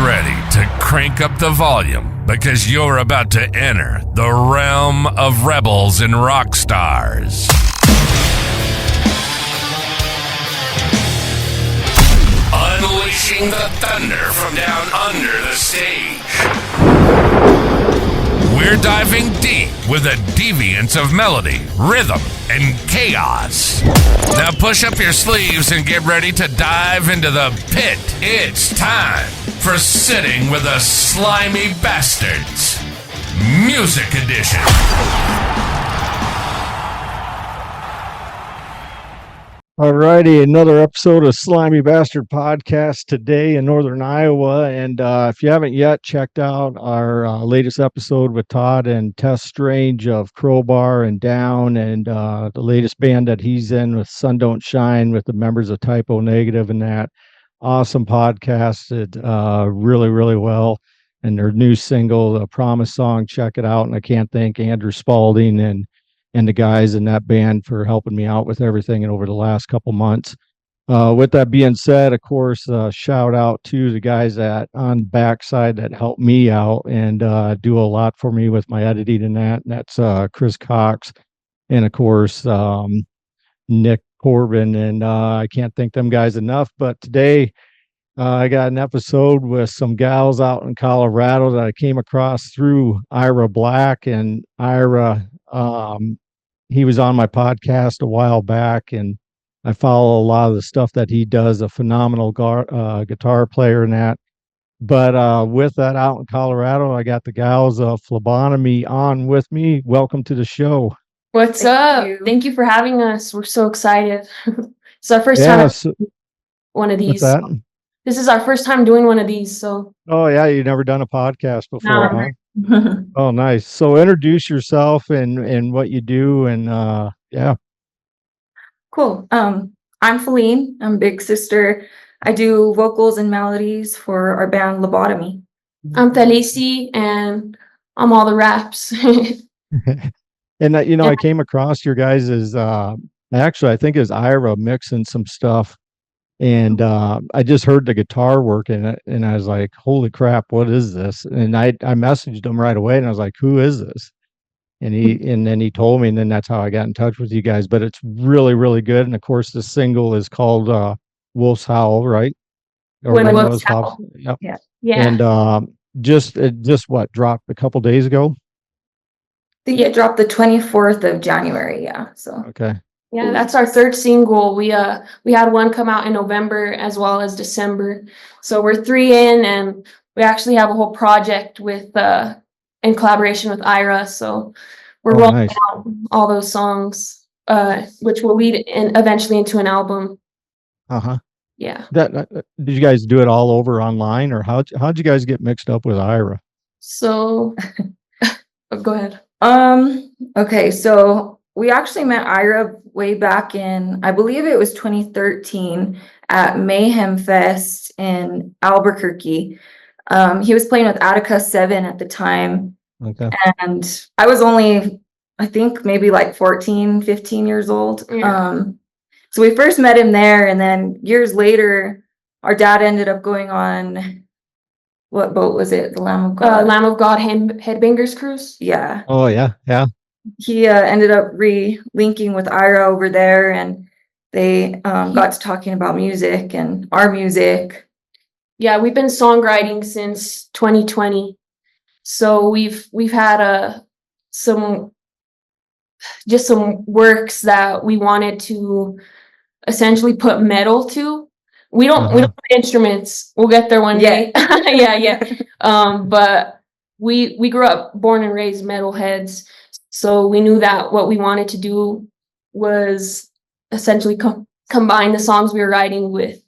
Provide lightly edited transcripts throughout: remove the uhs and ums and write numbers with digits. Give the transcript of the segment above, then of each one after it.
ready to crank up the volume because you're about to enter the realm of rebels and rock stars. Unleashing the thunder from down under the stage. We're diving deep with a deviance of melody, rhythm, and chaos. Now push up your sleeves and get ready to dive into the pit. It's time for Sitting with the Slimy Bastards, Music Edition. Alrighty, another episode of Slimy Bastard Podcast today in Northern Iowa. And if you haven't yet checked out our latest episode with Todd and Tess Strange of Crowbar and Down, and the latest band that he's in with Sun Don't Shine with the members of Typo Negative, and that awesome podcast did really, really well. And their new single, the Promise Song, check it out. And I can't thank Andrew Spalding and the guys in that band for helping me out with everything and over the last couple months. With that being said, of course, shout out to the guys that on backside that helped me out and do a lot for me with my editing and that. And that's Chris Cox and of course Nick Corbin. And I can't thank them guys enough. But today I got an episode with some gals out in Colorado that I came across through Ira Black. And Ira, he was on my podcast a while back, and I follow a lot of the stuff that he does, a phenomenal guitar player and that. But with that, out in Colorado, I got the gals of Lobatomy on with me. Welcome to the show. What's up? Thank you for having us. We're so excited. It's our first time one of these. This is our first time doing one of these. So. Oh yeah, you've never done a podcast before, huh? Oh, nice. So introduce yourself and what you do, and yeah. Cool. I'm Feline. I'm big sister. I do vocals and melodies for our band Lobatomy. I'm Talisi, and I'm all the raps. And I came across your guys' actually I think it was Ira mixing some stuff. And I just heard the guitar work in it, and I was like, "Holy crap, what is this?" And I messaged him right away, and I was like, "Who is this?" And then he told me, and then that's how I got in touch with you guys. But it's really, really good. And of course, the single is called "Wolf's Howl," right? Or When Wolves Howl. Yep. Yeah. And just what dropped a couple days ago. I think it dropped the 24th of January. Yeah. So. Okay. Yeah, that's our third single. We had one come out in November as well as December. So we're 3 in, and we actually have a whole project with in collaboration with Ira. So we're rolling out all those songs, which will lead eventually into an album. Uh-huh. Yeah. Did you guys do it all over online, or how'd you guys get mixed up with Ira? So go ahead. Okay, so we actually met Ira way back in, I believe it was 2013 at Mayhem Fest in Albuquerque. He was playing with Attica 7 at the time. Okay. And I was only, I think maybe like 14, 15 years old. Yeah. So we first met him there, and then years later, our dad ended up going on, what boat was it? The Lamb of God? Lamb of God Headbangers Cruise. Yeah. Oh, yeah. He ended up re-linking with Ira over there, and they got to talking about music and our music. Yeah, we've been songwriting since 2020. So we've had some works that we wanted to essentially put metal to. We don't play instruments. We'll get there one day. Yeah. But we grew up born and raised metalheads. So we knew that what we wanted to do was essentially combine the songs we were writing with,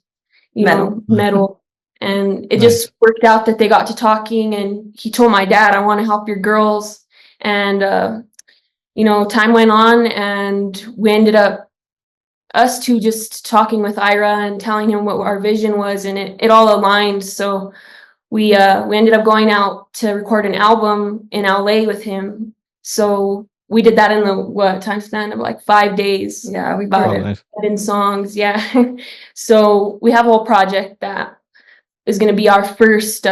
metal. And it just worked out that they got to talking, and he told my dad, "I want to help your girls." And, time went on, and we ended up, us two, just talking with Ira and telling him what our vision was, and it all aligned. So we ended up going out to record an album in LA with him. So we did that in the time span of like 5 days. Yeah, we got it in songs. Yeah. So we have a whole project that is going to be our first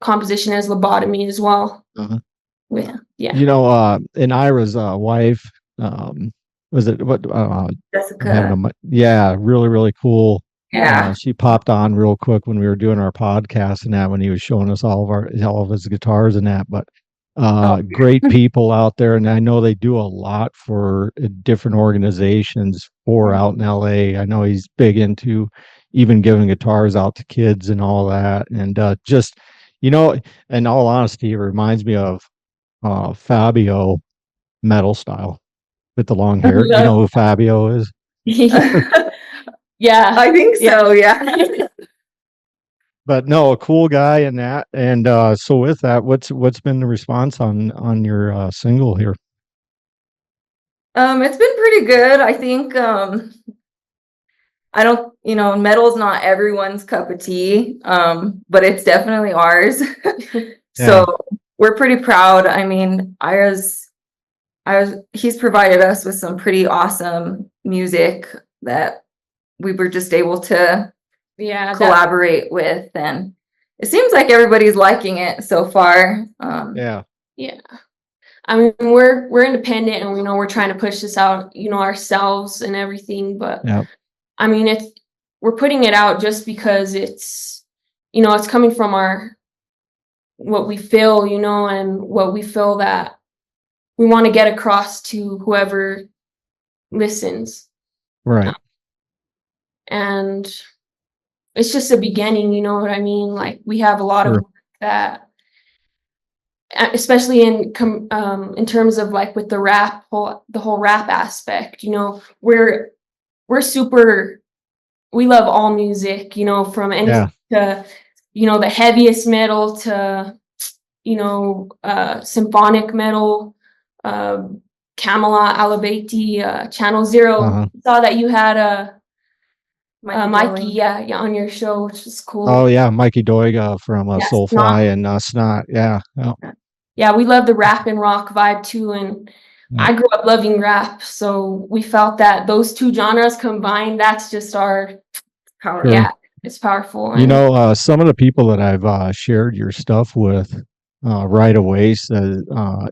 composition as Lobatomy as well. Uh-huh. Yeah. You know, and Ira's wife, was it what? Jessica. Yeah, really, really cool. Yeah. She popped on real quick when we were doing our podcast and that when he was showing us all of his guitars and that. But great people out there, and I know they do a lot for different organizations for out in LA. I know he's big into even giving guitars out to kids and all that. And just, you know, in all honesty, it reminds me of Fabio metal style with the long hair. You know who Fabio is? Yeah. I think so, yeah. But no, a cool guy in that. And so with that, what's been the response on your single here? It's been pretty good. I think I don't, metal's not everyone's cup of tea, but it's definitely ours. So we're pretty proud. I mean, he's provided us with some pretty awesome music that we were just able to collaborate with, and it seems like everybody's liking it so far. Yeah. I mean, we're independent, and we know we're trying to push this out, ourselves and everything. But I mean, we're putting it out just because it's coming from what we feel, and what we feel that we want to get across to whoever listens. Right. And it's just a beginning, you know what I mean? Like, we have a lot of work that, especially in terms of like with the whole rap aspect, we're super, we love all music, from anything to, the heaviest metal to, symphonic metal, Camelot, Alabati, Channel Zero. Saw that you had Mikey, on your show, which is cool. Oh yeah, Mikey Doiga from Soulfly and Snot. Yeah, we love the rap and rock vibe too, and I grew up loving rap, so we felt that those two genres combined, that's just our power. Yeah, it's powerful. And some of the people that I've shared your stuff with right away said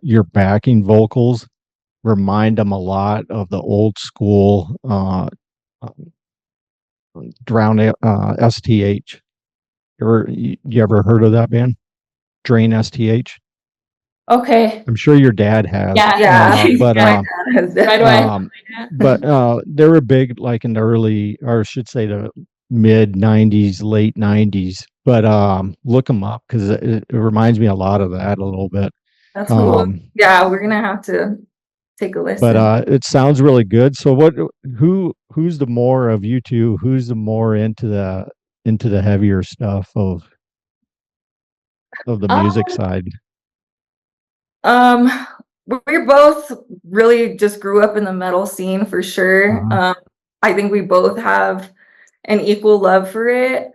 your backing vocals remind them a lot of the old school Drown STH. You ever heard of that band? Drain STH? Okay. I'm sure your dad has. Yeah. But they were big like in the early, or I should say the mid 90s, late 90s. But look them up because it reminds me a lot of that a little bit. That's cool. Yeah, we're gonna have to take a listen. But it sounds really good. So who's the more of you two? Who's the more into the heavier stuff of the music side? We both really just grew up in the metal scene for sure. I think we both have an equal love for it.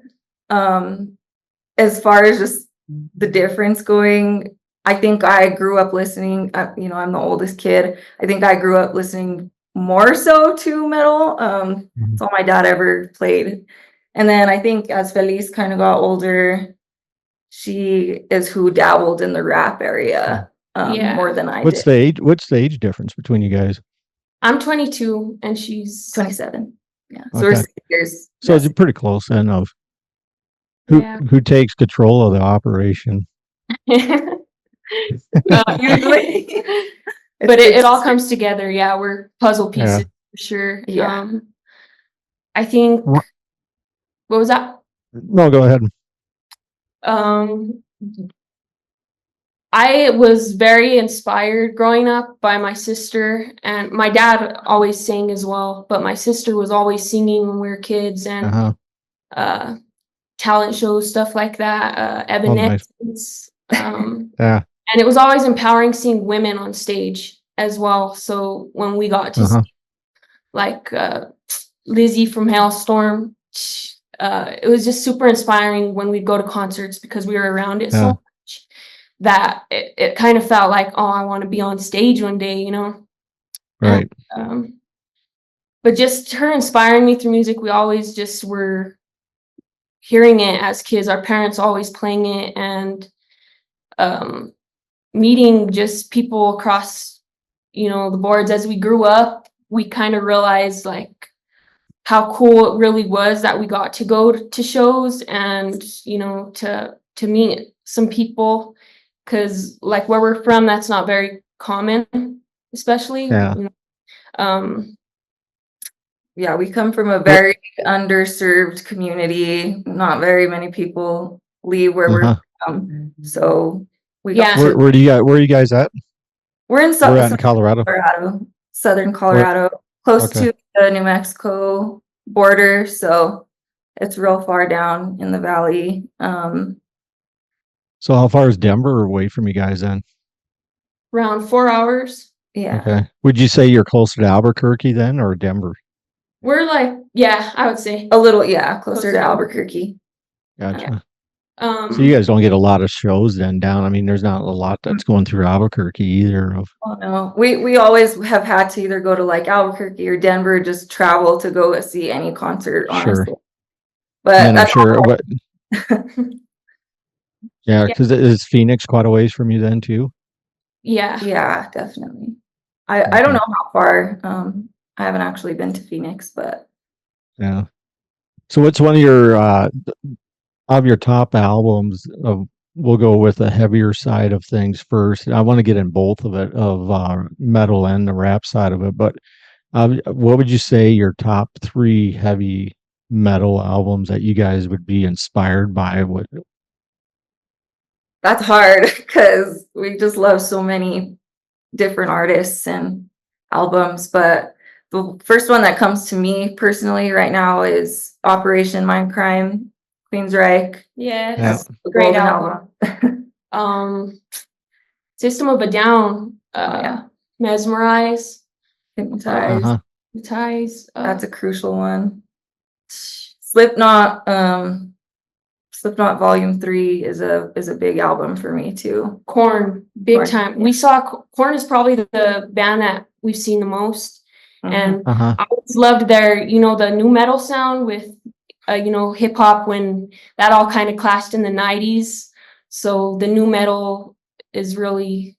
As far as just the difference going, I think I grew up listening, I'm the oldest kid. I think I grew up listening more so to metal. That's all my dad ever played. And then I think as Feliz kind of got older, she is who dabbled in the rap area more than I did. What's the age difference between you guys? I'm 22 and she's 27. Yeah. So we're 6 years. So it's pretty close then of who takes control of the operation. Usually. But it all comes together. Yeah, we're puzzle pieces for sure. Yeah. I think what was that? No, go ahead. I was very inspired growing up by my sister, and my dad always sang as well, but my sister was always singing when we were kids, and talent shows, stuff like that, Evanescence. And it was always empowering seeing women on stage as well. So when we got to see, like Lizzie from Hailstorm, it was just super inspiring when we'd go to concerts because we were around it so much that it kind of felt like, oh, I want to be on stage one day, Right. But just her inspiring me through music, we always just were hearing it as kids, our parents always playing it, and meeting just people across, the boards as we grew up, we kind of realized like how cool it really was that we got to go to shows and, to meet some people, because like where we're from, that's not very common, especially. Yeah. Yeah, we come from a very underserved community. Not very many people leave where we're from. So we got Yeah. Where are you guys at? we're in We're at in Colorado. Southern Colorado, close Okay. to the New Mexico border. So it's real far down in the valley. So how far is Denver away from you guys then? Around 4 hours. Yeah. Okay. Would you say you're closer to Albuquerque then or Denver? We're like, yeah, I would say. A little, yeah, closer Closer. to Albuquerque. Gotcha. Um, So you guys don't get a lot of shows then down. I mean, there's not a lot that's going through Albuquerque either. Oh no, we always have had to either go to like Albuquerque or Denver, just travel to go see any concert, honestly. Sure. But And I'm that's sure, all- but yeah, because is Phoenix quite a ways from you then too? yeah. yeah, definitely. I don't know how far. I haven't actually been to Phoenix, but Yeah. So what's one of your top albums of, we'll go with the heavier side of things first. I want to get in both of it, of metal and the rap side of it, but what would you say your top 3 heavy metal albums that you guys would be inspired by would? that's hard because we just love so many different artists and albums. But the first one that comes to me personally right now is Operation Mindcrime, Queensryche. Yes. Yeah. The Great Golden album. System of a Down, yeah. Mesmerize, Hypnotize. Uh-huh. Hypnotize. That's a crucial one. Slipknot Volume 3 is a big album for me too. Korn, big Korn, time. yeah. We saw Korn is probably the band that we've seen the most, and Uh-huh. I always loved their, the new metal sound with, hip hop when that all kind of clashed in the 90s. So the new metal is really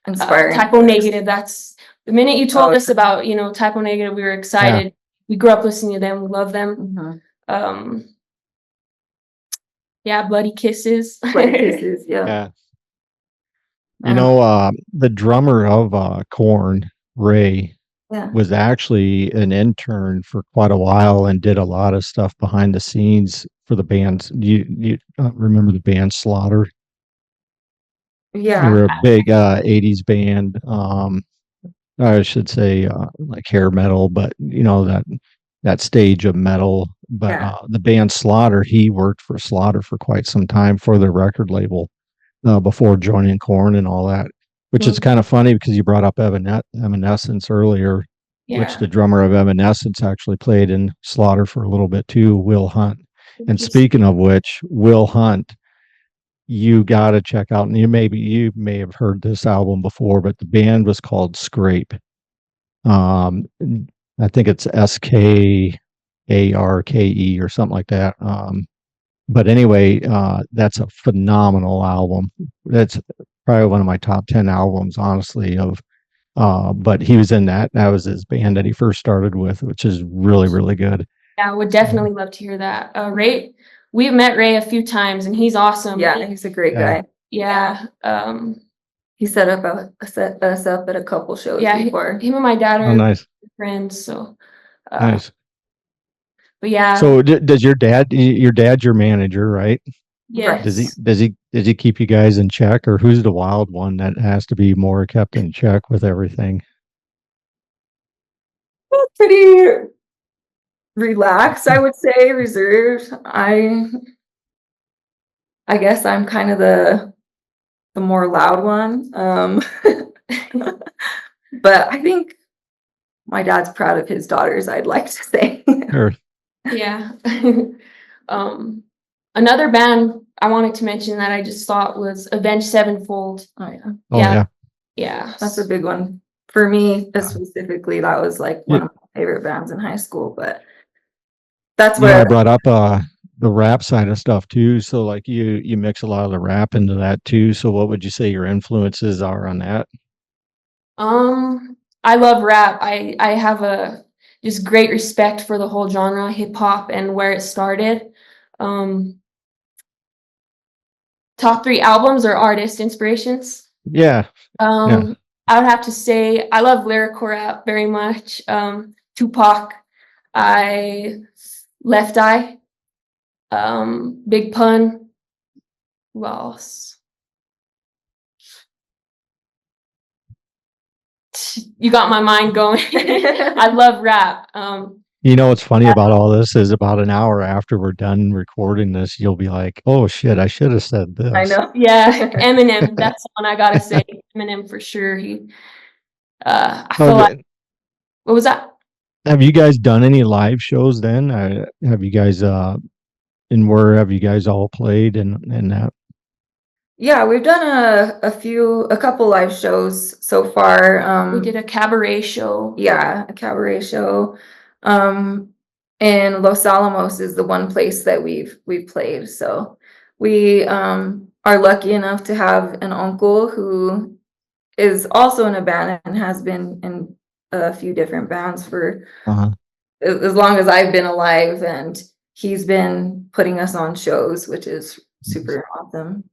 Inspiring. Typo Negative. That's the minute you told us about, Typo Negative, we were excited. Yeah. We grew up listening to them. We love them. Mhm. Yeah, Bloody Kisses. Bloody Kisses, yeah. Yeah. You know, the drummer of Korn, Ray, Yeah. was actually an intern for quite a while and did a lot of stuff behind the scenes for the bands. You remember the band Slaughter? They Yeah. were a big 80s band. I should say like hair metal, but that stage of metal. But Yeah. the band Slaughter, he worked for Slaughter for quite some time for their record label before joining Korn and all that. Which is kind of funny because you brought up Evanescence earlier, which the drummer of Evanescence actually played in Slaughter for a little bit too, Will Hunt. And speaking of which, Will Hunt, you got to check out, and you may have heard this album before, but the band was called Scrape. I think it's SKARKE or something like that. But anyway, that's a phenomenal album. That's probably one of my top 10 albums, honestly. But he was in that. That was his band that he first started with, which is really, really good. Yeah, I would definitely love to hear that. Ray, we've met Ray a few times, and he's awesome. Yeah, he's a great guy. Yeah. He set us up at a couple shows before. Him and my dad are nice friends. So nice. But yeah. So does your dad's your manager, right? Yes. Does he keep you guys in check, or who's the wild one that has to be more kept in check with everything? Pretty relaxed, I would say, reserved. I guess I'm kind of the more loud one. But I think my dad's proud of his daughters, I'd like to say. Sure. Yeah. Another band I wanted to mention that I just thought was Avenged Sevenfold. Oh yeah. Oh yeah. Yeah. That's a big one. For me, specifically, that was like one of my favorite bands in high school, but that's where I brought up the rap side of stuff too. So like you mix a lot of the rap into that too. So what would you say your influences are on that? I love rap. I have a just great respect for the whole genre, hip hop, and where it started. Um, top 3 albums or artist inspirations. Yeah. Yeah. I would have to say I love lyrical rap very much. Tupac, I Left Eye, Big Pun. Who else? You got my mind going. I love rap. You know what's funny about all this is about an hour after we're done recording this, you'll be like, "Oh shit, I should have said this." I know. Yeah, Eminem. That's the one I gotta say. Eminem for sure. I feel like. What was that? Have you guys done any live shows then? Have you guys and where have you guys all played and that? Yeah, we've done a couple live shows so far. We did a cabaret show. Yeah, a cabaret show. And Los Alamos is the one place that we've played. So we are lucky enough to have an uncle who is also in a band and has been in a few different bands for as long as I've been alive, and he's been putting us on shows, which is super awesome.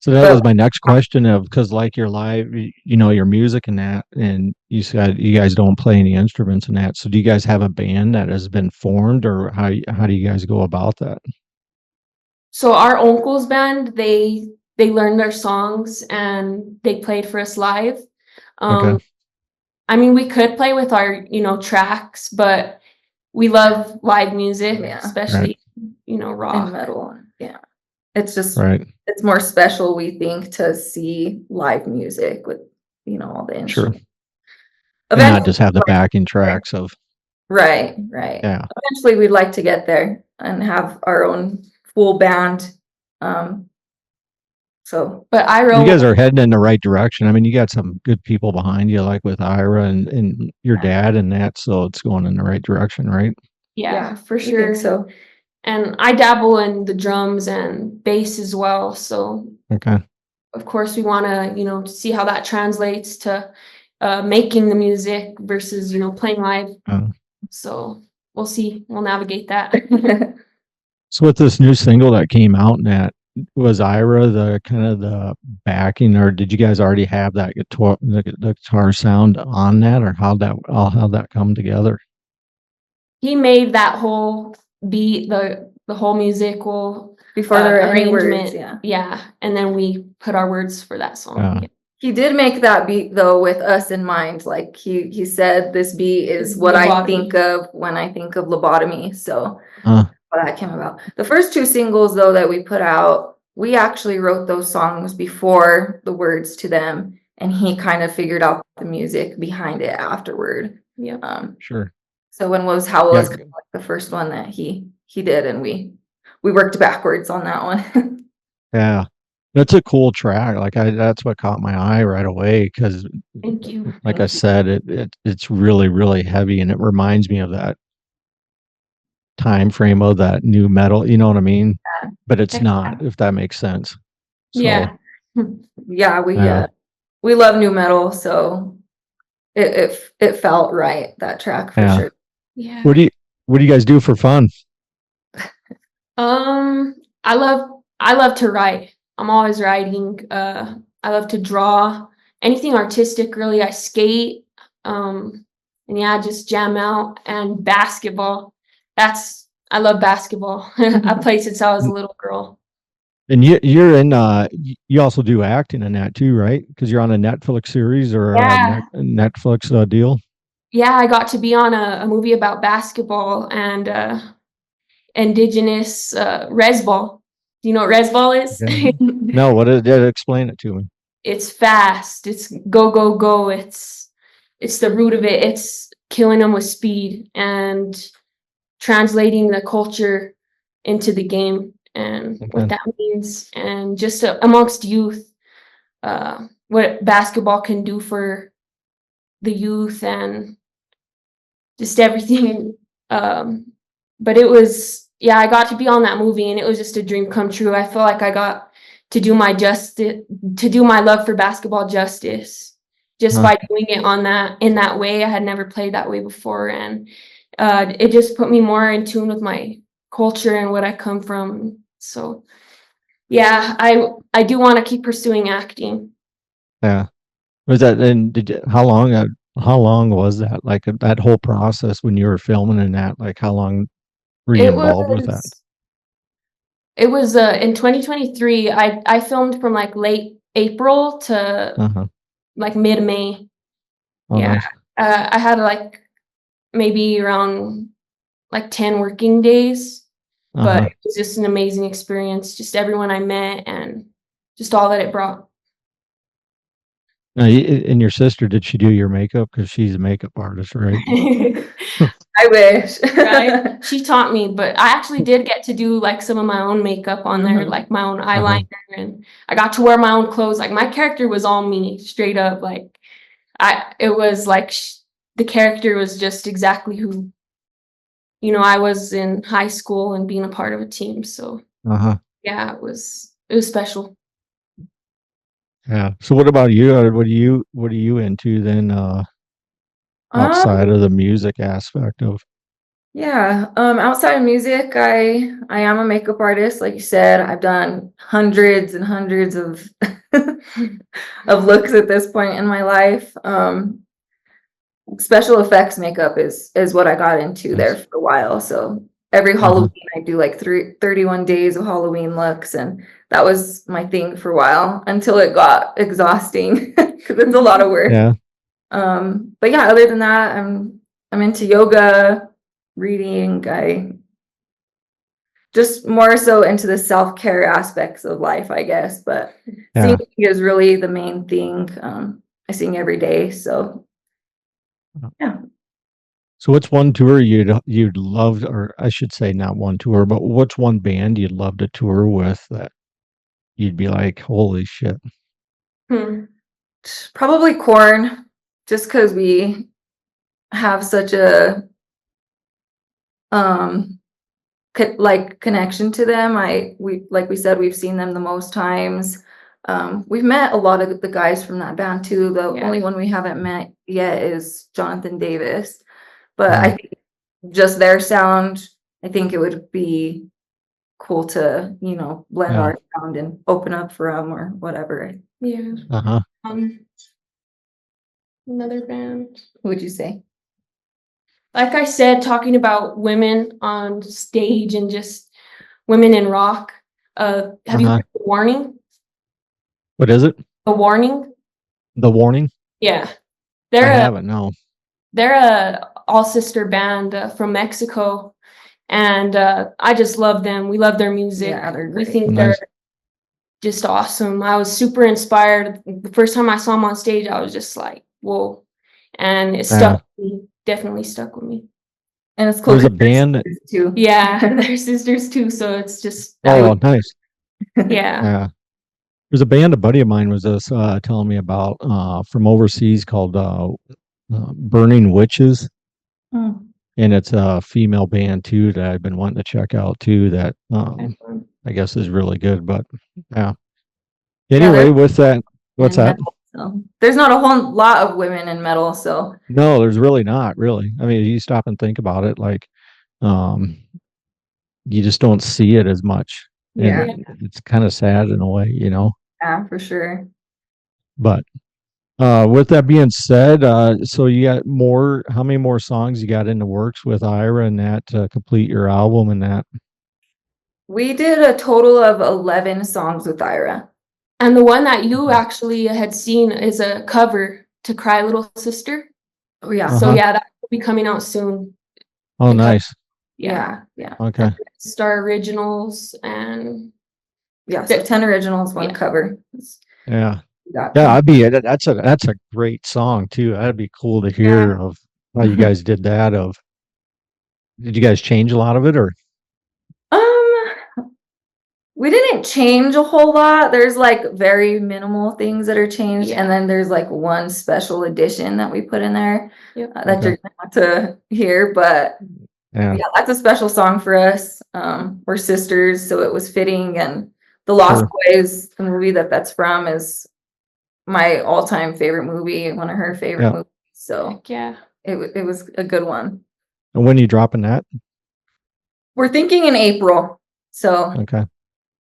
So that was my next question of because like your live, your music and that, and you said you guys don't play any instruments and that. So do you guys have a band that has been formed, or how do you guys go about that? So our uncle's band, they learned their songs and they played for us live. Okay. I mean, we could play with our, tracks, but we love live music, especially, rock and metal. Yeah. It's just, right. It's more special, we think, to see live music with, all the instruments. Sure. And not just have the backing tracks of. Right. Yeah. Eventually we'd like to get there and have our own full band. But Ira, you guys are heading in the right direction. I mean, you got some good people behind you, like with Ira and your dad and that. So it's going in the right direction, right? Yeah, for sure. So. And I dabble in the drums and bass as well. So, okay. Of course, we want to, see how that translates to making the music versus, playing live. So we'll see. We'll navigate that. So with this new single that came out, and that was Ira the kind of the backing, or did you guys already have that the guitar sound on that, or how'd that come together? He made that whole beat, the whole musical before there were any arrangement. words, yeah, and then we put our words for that song. He did make that beat though with us in mind. Like he said, this beat is what I think of when I think of Lobatomy. So that came about. The first 2 singles though that we put out, we actually wrote those songs before the words to them, and he kind of figured out the music behind it afterward. Yeah. Sure. So When Was How was kind of like the first one that he did, and we worked backwards on that one. Yeah. That's a cool track. Like that's what caught my eye right away because, thank you. Like I said, it's really, really heavy, and it reminds me of that time frame of that new metal. You know what I mean? Yeah. But it's not, if that makes sense. So, yeah. We love new metal, so it felt right, that track for sure. Yeah. What do you guys do for fun? I love to write. I'm always writing. I love to draw. Anything artistic, really. I skate. And just jam out. And basketball. I love basketball. I played since I was a little girl. And you're in you also do acting in that too, right? Because you're on a Netflix series or a Netflix deal. Yeah, I got to be on a movie about basketball and indigenous resball. Do you know what resball is? Okay. No, what is it? Explain it to me. It's fast. It's go, go, go. It's the root of it. It's killing them with speed and translating the culture into the game and what that means. And just amongst youth, what basketball can do for the youth and just everything. But it was yeah, I got to be on that movie, and it was just a dream come true. I feel like I got to do my love for basketball justice just by doing it in that way. I had never played that way before, and it just put me more in tune with my culture and what I come from. So yeah, I do want to keep pursuing acting. Yeah. Was that then? How long was that? Like that whole process when you were filming and that? Like how long were you It involved with that? was in 2023. I filmed from like late April to Uh-huh. like mid-May. Oh, Yeah. nice. I had like maybe around like 10 working days, but Uh-huh. it was just an amazing experience. Just everyone I met and just all that it brought. Now, and your sister, did she do your makeup? Because she's a makeup artist, right? I wish. Right? She taught me, but I actually did get to do like some of my own makeup on there, like my own eyeliner, and I got to wear my own clothes. Like my character was all me, straight up. Like it was like the character was just exactly who, I was in high school and being a part of a team. So Uh-huh. yeah, it was special. Yeah. So what about you? What are you into then, outside Um, of the music aspect of? yeah, outside of music, I am a makeup artist. Like you said, I've done hundreds and hundreds of of looks at this point in my life. Special effects makeup is what I got into there Nice. for a while. So every Halloween I do like 31 days of Halloween looks, and that was my thing for a while until it got exhausting because it's a lot of work. Yeah. But yeah, other than that, I'm into yoga, reading. I just more so into the self-care aspects of life, I guess. But Yeah. singing is really the main thing. I sing every day, so yeah. So what's one tour you'd love, or I should say not one tour, but what's one band you'd love to tour with that you'd be like, holy shit? Hmm. Probably corn, just because we have such a connection to them. We like we said, we've seen them the most times. We've met a lot of the guys from that band too. The Yeah. only one we haven't met yet is Jonathan Davis. But I Mhm. think just their sound, I think it would be cool to, blend Yeah. our sound and open up for them or whatever. Yeah. Uh-huh. Another band. Would you say? Like I said, talking about women on stage and just women in rock. Have you heard The Warning? What is it? The Warning? The Warning? Yeah. I They're haven't, no. a all sister band from Mexico, and I just love them. We love their music. Yeah, they're We great. think Nice. they're just awesome. I was super inspired. The first time I saw them on stage, I was just like, whoa. And it stuck with me, definitely stuck with me. And it's cool There's a 'cause they're band. sisters too. Yeah, they're sisters too, so it's just Oh, nice. yeah. Yeah. There's a band a buddy of mine was telling me about from overseas called Burning Witches. Hmm. And it's a female band too that I've been wanting to check out too that I guess is really good. But yeah. Anyway, they're with that, what's in that? metal, so there's not a whole lot of women in metal, so No, there's really not really. I mean, you stop and think about it, like um you just don't see it as much. yeah, And it's kind of sad in a way, yeah, for sure. But with that being said, so you got how many more songs you got in the works with Ira and that to complete your album and that? We did a total of 11 songs with Ira. And the one that you actually had seen is a cover to Cry Little Sister. Oh yeah. So yeah, that will be coming out soon. Oh, nice. Yeah. Okay. Star originals and Yeah, so 10 originals, one cover. Yeah. Got Yeah, that's a great song too. That'd be cool to hear of how you guys did that. Did you guys change a lot of it or? We didn't change a whole lot. There's like very minimal things that are changed, and then there's like one special edition that we put in there that you're gonna have to hear. But Yeah. Yeah, that's a special song for us. We're sisters, so it was fitting. And The Lost Sure. Boys, the movie that's from, is my all-time favorite movie, one of her favorite Yeah. movies. So Yeah. it was a good one. And when are you dropping that? We're thinking in April. So Okay.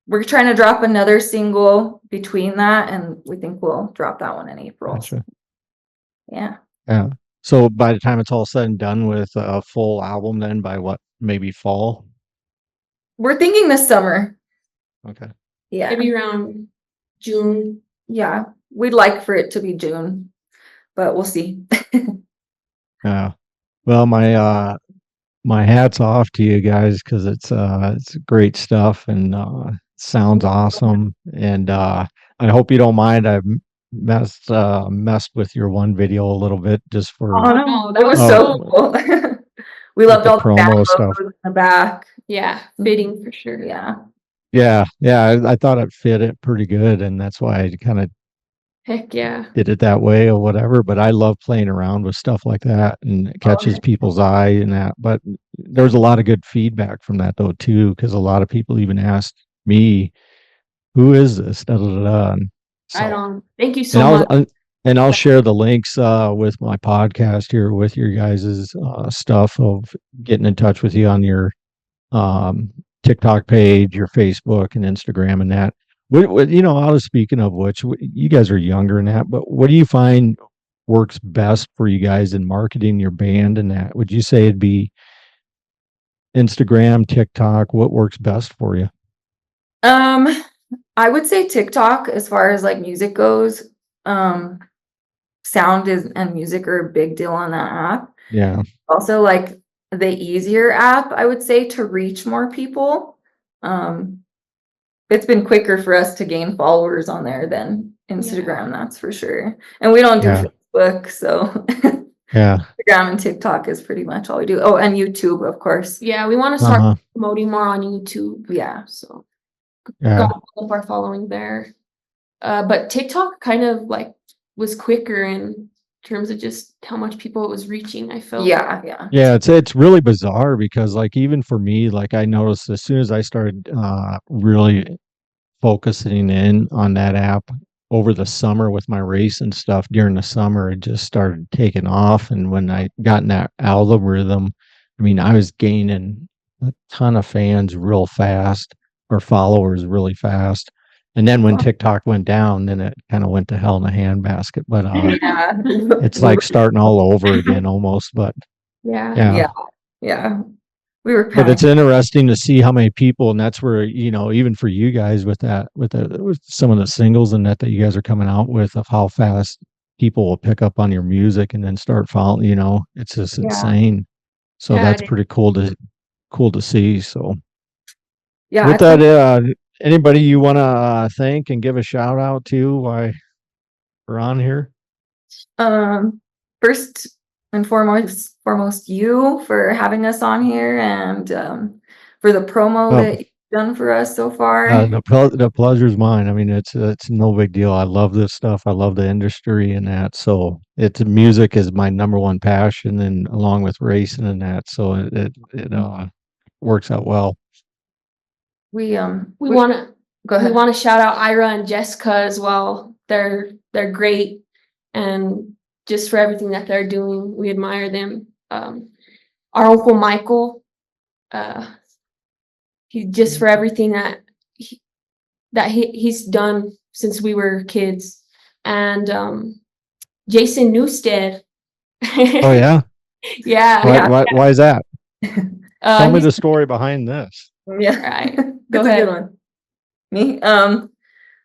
we're trying to drop another single between that, and we think we'll drop that one in April. Gotcha. Yeah. Yeah. So by the time it's all said and done with a full album, then by what, maybe fall? We're thinking this summer. Okay. Yeah. Maybe around June. Yeah. We'd like for it to be June, but we'll see. Yeah. Well, my hat's off to you guys because it's great stuff and sounds awesome. And I hope you don't mind. I've messed with your one video a little bit just for Oh, no, no, that was so cool. We with loved the all the back promo logos stuff. in the back. Yeah, fitting for sure. Yeah. Yeah, I thought it fit it pretty good, and that's why I kind of Heck yeah. did it that way or whatever. But I love playing around with stuff like that, and it catches Okay. people's eye and that. But there's a lot of good feedback from that though too, because a lot of people even asked me, "Who is this?" Da, da, da, da. And Right so, on. Thank you and so I'll much. and I'll share the links with my podcast here with your guys's stuff of getting in touch with you on your um, TikTok page, your Facebook and Instagram and that. What I was speaking of which, you guys are younger than that, but what do you find works best for you guys in marketing your band and that? Would you say it'd be Instagram, TikTok? What works best for you? I would say TikTok as far as like music goes. Sound and music are a big deal on that app. Yeah. Also, like the easier app, I would say, to reach more people. It's been quicker for us to gain followers on there than Instagram, that's for sure. And we don't do Yeah. Facebook, so Yeah. Instagram and TikTok is pretty much all we do. Oh, and YouTube, of course. Yeah, we want to start Uh-huh. promoting more on YouTube. Yeah. So Yeah. got up our following there. But TikTok kind of like was quicker in terms of just how much people it was reaching, I felt. Yeah. Yeah, it's really bizarre because like even for me, like I noticed as soon as I started really focusing in on that app over the summer with my race and stuff during the summer, it just started taking off. And when I got in that algorithm, I mean, I was gaining a ton of fans real fast or followers really fast. And then when TikTok went down, then it kind of went to hell in a handbasket. But Yeah. it's like starting all over again almost. But Yeah. Yeah. We were but it's panicking. interesting to see how many people, and that's where, even for you guys with some of the singles and that you guys are coming out with, of how fast people will pick up on your music and then start following, it's just Yeah. insane. So Yeah, that's it is. pretty cool to see. So Yeah. with that, anybody you want to thank and give a shout out to while we're on here? First and foremost, you for having us on here and for the promo Oh. that you've done for us so far. The pleasure's mine. I mean, it's no big deal. I love this stuff. I love the industry and that. So music is my number one passion, and along with racing and that. So it works out well. We We want to go we ahead. want to shout out Ira and Jessica as well. They're great, and just for everything that they're doing, we admire them. Our uncle Michael, he just for everything that he's done since we were kids, and Jason Newstead. Oh yeah. Yeah. Why is that? Tell me he's- the story behind this. Yeah. Right. Go Go ahead. ahead. A good one. Me.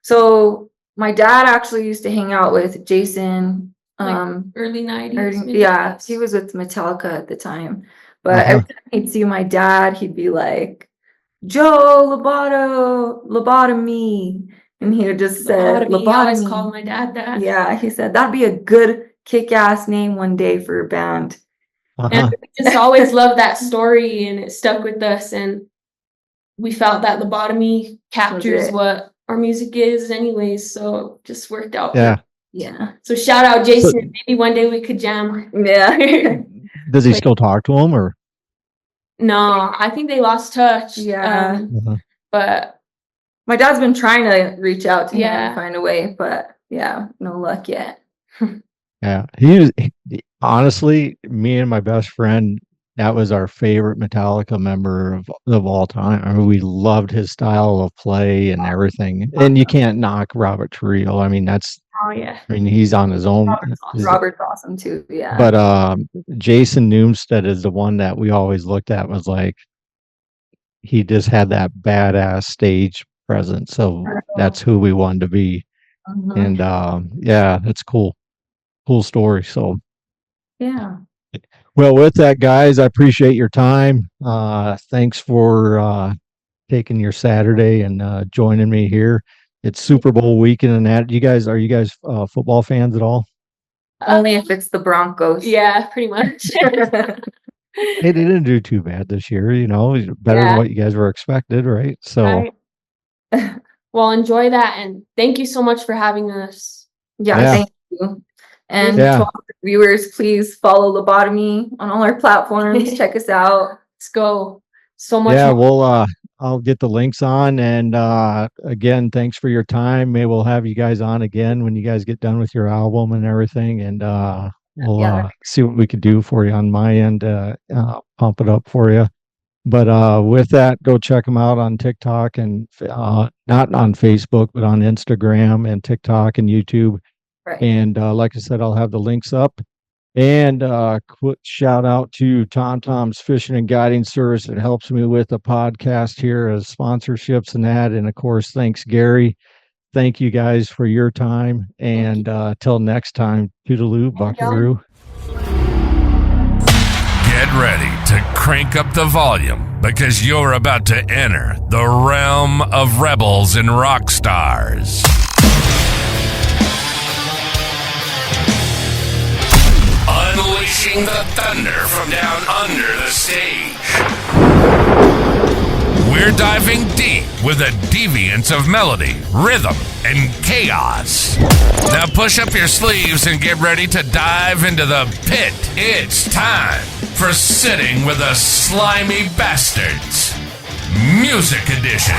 So my dad actually used to hang out with Jason. Early 90s. maybe? Yeah, he was with Metallica at the time. But every time he'd see my dad, he'd be like, "Joe Lobatomy," and he would just say Lobotomy. I always Lobatomy. called my dad that. Yeah, he said that'd be a good kick-ass name one day for a band. And we just always loved that story, and it stuck with us, and we felt that Lobotomy captures it. what our music is anyways, so it just worked out. Yeah. Yeah. So shout out Jason. Maybe one day we could jam. Yeah. Does he still talk to him or? No, I think they lost touch. Yeah. But My dad's been trying to reach out to him Yeah. and find a way, but yeah, no luck yet. Yeah, honestly, me and my best friend, that was our favorite Metallica member of all time. I mean, we loved his style of play and everything. And you can't knock Robert Trujillo. I mean, oh yeah. I mean, he's on his own. Robert's awesome too. Yeah. But Jason Newsted is the one that we always looked at, was like, he just had that badass stage presence. So that's who we wanted to be. Mhm. And yeah, that's cool. Cool story. So Yeah. well, with that, guys, I appreciate your time. Thanks for taking your Saturday and joining me here. It's Super Bowl weekend and that. Are you guys football fans at all? Only if it's the Broncos. Yeah, pretty much. Hey, they didn't do too bad this year, better than Yeah. what you guys were expected, right? So Right. Well, enjoy that, and thank you so much for having us. Yeah, Yeah. thank you. And Yeah. to all our viewers, please follow Lobatomy on all our platforms. Check us out. Let's go. So much yeah, more. I'll get the links on. And again, thanks for your time. Maybe we'll have you guys on again when you guys get done with your album and everything. And we'll Yeah. see what we could do for you on my end, pump it up for you. But with that, go check them out on TikTok and not on Facebook, but on Instagram and TikTok and YouTube. Right. And like I said, I'll have the links up. And quick shout out to Tom Tom's Fishing and Guiding Service. It helps me with the podcast here as sponsorships and that. And of course, thanks, Gary. Thank you guys for your time. And till next time, toodaloo, buckaroo. Get ready to crank up the volume because you're about to enter the realm of rebels and rock stars. Unleashing the thunder from down under the stage. We're diving deep with a deviance of melody, rhythm, and chaos. Now push up your sleeves and get ready to dive into the pit. It's time for Sitting with the Slimy Bastards, Music Edition.